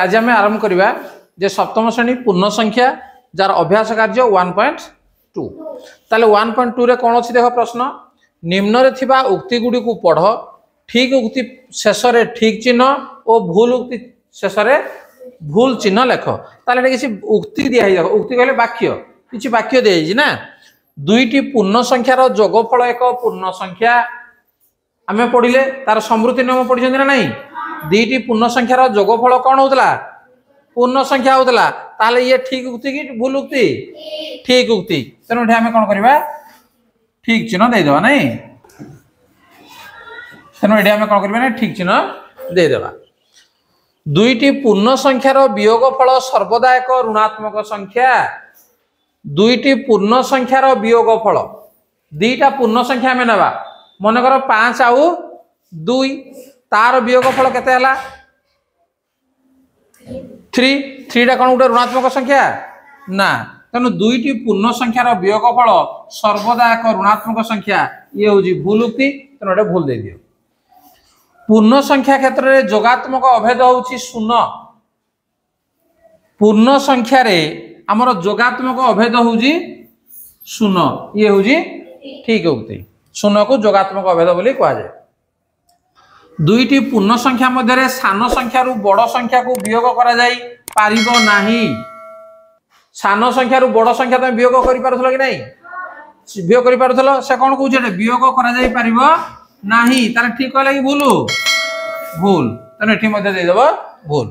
आज आम आरंभ करवा जे सप्तम श्रेणी पूर्ण संख्या जार अभ्यास कार्य 1.2 ताले 1.2 रे कौन अच्छी देख प्रश्न निम्न रे थिबा उक्ति गुडी को पढ़ ठीक उक्ति शेष रे ठीक चिन्ह और भूल उक्ति शेष रे भूल चिन्ह लेख ताले किसी उक्ति दिया ही उक्ति कहले वाक्य किसी वाक्य दिया ना दुईटी पूर्ण संख्यार जोगफल एक पूर्ण संख्या आमे पढ़िले तार समृद्धि नियम पढ़ी ना नहीं दुईटी पूर्ण संख्यार जोगफल कौन होतला पूर्ण संख्या होतला ताले ये ठीक उक्ति कि भूल उक्ति ठीक उक्ति तेणु आम कौन करवा ठीक चिन्ह देदेवा नहीं तेणु ये आम कौन करवा ठीक चिन्ह देदेवा दुईटी पूर्ण संख्यार वियोगफल सर्वदा एक ऋणात्मक संख्या दुईटी पूर्ण संख्यार वियोगफल दुईटा पूर्ण संख्या आम ना मनकर 5 आउ 2 तार वियोगफल केते हला 3 टा कौन गोटे ऋणात्मक संख्या ना तेणु दुईटी पूर्ण संख्यार वियोगफल सर्वदा एक ऋणात्मक संख्या ये हूँ भूल उक्ति तेणु गोटे भूल दे दियो पूर्ण संख्या क्षेत्र में जोगात्मक अभेद होउछि शून्य पूर्ण संख्या रे आमर जोगात्मक अभेद होउछि शून्य ये होउछि ठीक उक्ति शून्य को जोगात्मक अभेद बोली कहा जाए दुईटी पूर्ण संख्या मध्य सान संख्या रु बड़ संख्या को वियोग करा जाई पारिबो नाही सान संख्या रु बड़ संख्या तुम वियोग करि पारुथलो कि नहीं वियोग करि पारुथलो से कोन कहउछे वियोग करा जाई पारिबो नाही तारे ठीक कहला कि भूल भूल तने एठी मध्य दे देबो भूल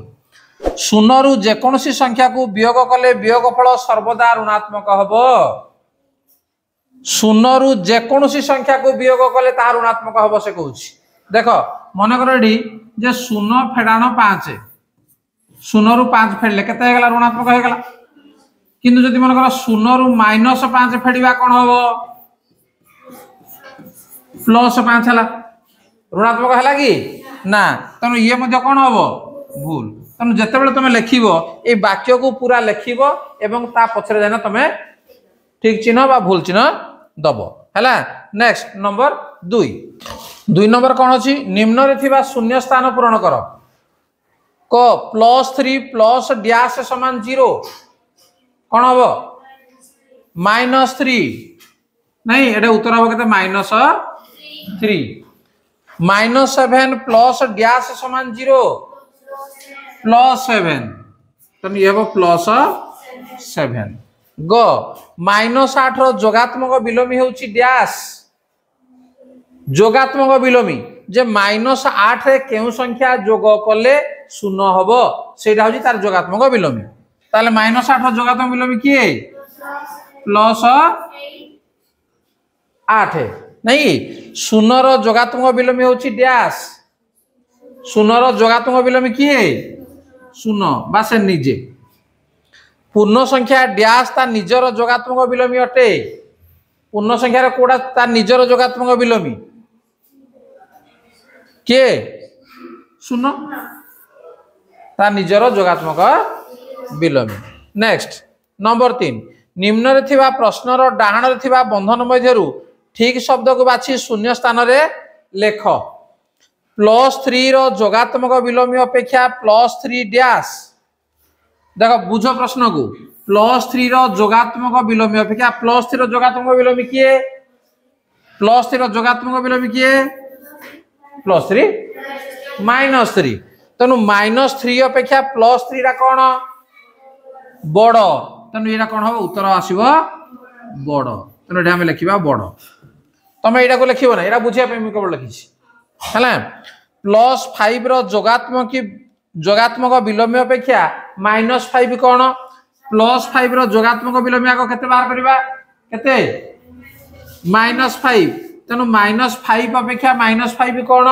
शून्य रु जे कोनोसी संख्या को वियोग कले वियोगफल सर्वदा ऋणात्मक हबो शून्य रु जे कोनोसी संख्या को वियोग कले ता ऋणात्मक हबो से कहउछि देखो मन कर एडी जे शून्य फेडाण 5 शून्य रु 5 फेडले केते हे गला ऋणात्मक हे गला किंतु जदि मन कर शून्य रु -5 फेडिबा कोन हबो +5 हला ऋणात्मक हला कि ना तनु ये मध्ये कोन हबो भूल तनु जते बेले तमे लिखिबो ए वाक्य को पूरा लिखिबो एवं ता पछरे जाना तमे ठीक चिन्ह बा भूल चिन्ह दबो हला नेक्स्ट नंबर 2 नंबर कौन अच्छी निम्न रे थिबा शून्य स्थान पूरण कर क +3 प्लस डैश समान 0 कौन हम -3 नहीं एटा उत्तर हम केते -3 -7 प्लस डैश समान 0 +7 तन ये हो +7 ग -8 रो जोगात्मक विलोमी होउची डैश जोगात्मक विलोमी जे -8 रे केउ संख्या जोग कले शून्य हबो सेटा होची तार जोगात्मक विलोमी ताले -8 रो जोगात्मक विलोमी किए +8 नहीं शून्य रो जोगात्मक विलोमी होची डैश शून्य रो जोगात्मक विलोमी किए शून्य बा से निजे पूर्ण संख्या डैश ता निजर जोगात्मक विलोमी अटे पूर्ण संख्या रे कोडा ता निजर जोगात्मक विलोमी के शून्य ता निजर जोगात्मक विलोमी नेक्स्ट नंबर 3 निम्न रे थिबा प्रश्न रो डाहाण रे थिबा बंधन मध्यरु ठीक शब्द को बाछि शून्य स्थान रे लेख +3 रो जोगात्मक विलोमी अपेक्षा +3 डैश देखो बुझ प्रश्न को +3 रो जोगात्मक विलोमी अपेक्षा +3 रो जोगात्मक विलोमी किए +3 रो जोगात्मक विलोमी किए +3 -3 तनु -3 अपेक्षा +3 रा कोन बड़ तनु एरा कोन हो उत्तर आसीबो बड़ तनु एटा हम लिखिबा बड़ तमे एटा को लिखिबो ना एरा बुझिया पे मी केवल लिखिछि हला +5 रो जोगात्मक विलोमी अपेक्षा -5 कोन +5 रो जोगात्मक विलोमी आको केते बाहर करबा केते -5 तेनु -5 अपेक्षा -5 कोन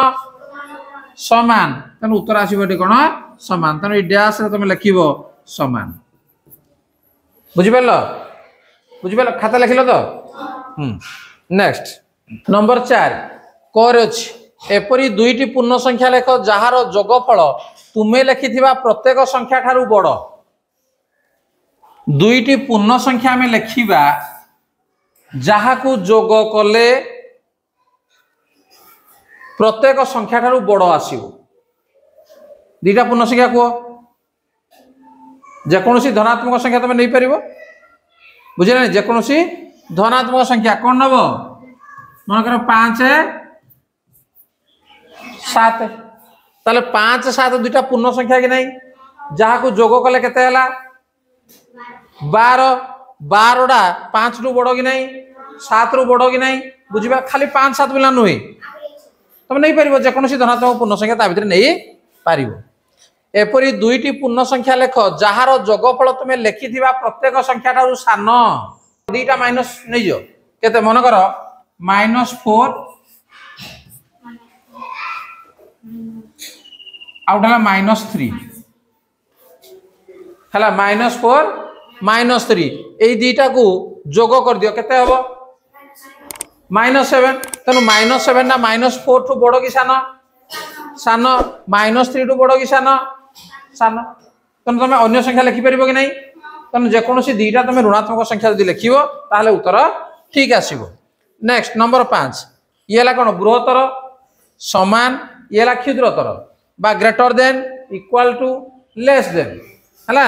समान तेनु उत्तर आसीबो कोन समान तेनु डैश रे तुम लिखिबो समान बुझिबेल खाता लिखिलो तो नेक्स्ट नंबर 4 कोर अछि एपरी दुईटी पूर्ण संख्या लेख जहार जोगफल तुमे लिखिथिबा प्रत्येक संख्या ठारू बड़ दुईटी पूर्ण संख्या में लिखिबा जहा को जोग कले प्रत्येक संख्या ठारू बड़ आसीबो दुईटा पूर्ण संख्या को जेकोसी धनात्मक संख्या तुम नहीं पार बुझे जेकोसी धनात्मक संख्या कौन नब मन कर 5 7 ताले 5 7 दुईटा पूर्ण संख्या कि नहीं जहाँ को जोग कले केते हला 12 12टा 5 रु बड़ कि नहीं 7 रु बड़ कि नहीं बुझा खाली 5 7 मिला नुहे तुम नहीं पार जेकोसी धनात्मक पूर्ण संख्या ता भीतर नहीं पार एपरी दुईटी पूर्ण संख्या लेख जार जोगफल तुम लिखि प्रत्येक संख्या ठारू सान दीटा माइनस नहीं जो केते मन कर -4 आउटा -3 है -4 -3 यही दीटा को जोग कर दियो केते हबो -7 तेणु -7 ना -4 ठू बड़ कि सान सान -3 ठू बड़ कि सान सान तेणु तुम अन्य संख्या लिखिपर कि नहीं तेणु जेकोसी दीटा तुम ऋणात्मक संख्या यदि लिख ताहले उत्तर ठीक आसीबो। नेक्स्ट नंबर 5 ये है कौन बृहत्तर समान ये है क्षुद्रतर बा greater than equal to less than है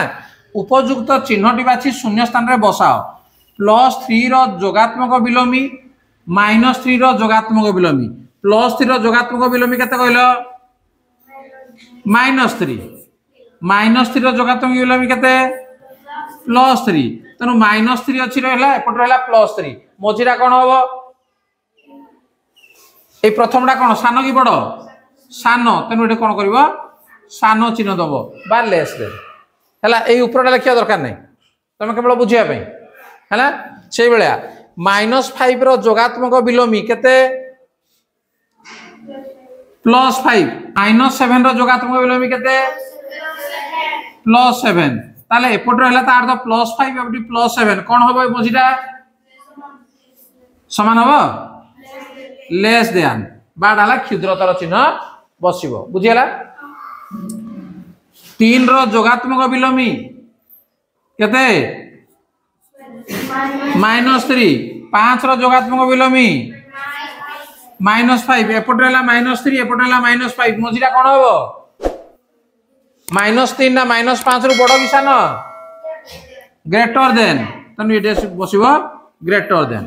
उपयुक्त चिन्हटी बाछी शून्य स्थान रे बसाओ +3 रो जोगात्मक विलोमी -3 रो जोगात्मक विलोमी +3 रो जोगात्मक विलोमी केते कहलो -3 -3 रो जोगात्मक विलोमी केते +3 तेणु -3 अच्छी रहा एपट रहा +3 मझीरा कौन हम ये प्रथमटा कौन सान कि बड़ सान तेणु ये कौन कर सान चिन्ह दब बा लेस देन है ऊपरटा लिखा दरकार नहीं तुम केवल बुझापी है से भाया -5 रो जोगात्मक विलोमी केते +5 -7 रो जोगात्मक विलोमी केते +7 ताले एपट रहा तार तो +5 एपटी +7 कौन हम मझीटा समान हम लेस देन बाड़ा क्षुद्रतर चिन्ह बसिबो बुझीगला 3 रो जोगात्मक विलोमी केते -3 5 रो जोगात्मक विलोमी -5 एपट रहा -3 एपट रहा -5 मझीटा कौन हम -3 ना -5 रु बड़ कि सान ग्रेटर देन तेणु ये बसिबो ग्रेटर देन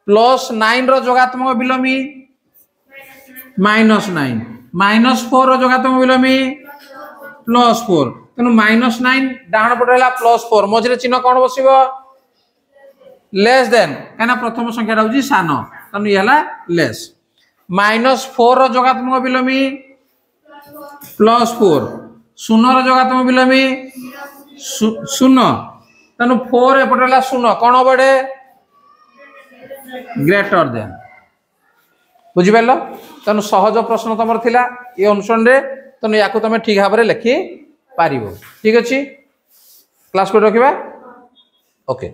+9 रो जोगात्मक विलोमी -9 -4 रो जोगात्मक विलोमी +4 तेणु -9 डाण पटे +4 मझे चिन्ह कौन बसिबो लेस देन कहना प्रथम संख्या हूँ सान तेणु ये लेस -4 रो जोगात्मक विलोमी +4 शून्य रो जोगात्मक विलोमी 0 तेणु 4 एपटे 0 कौन हम एडे ग्रेटर देन बुझिपार तेणु सहज प्रश्न तुम थिला ये अनुसरण तेणु या तुम ठीक भाव में लिखि पार ठीक अच्छे क्लास को रखा ओके।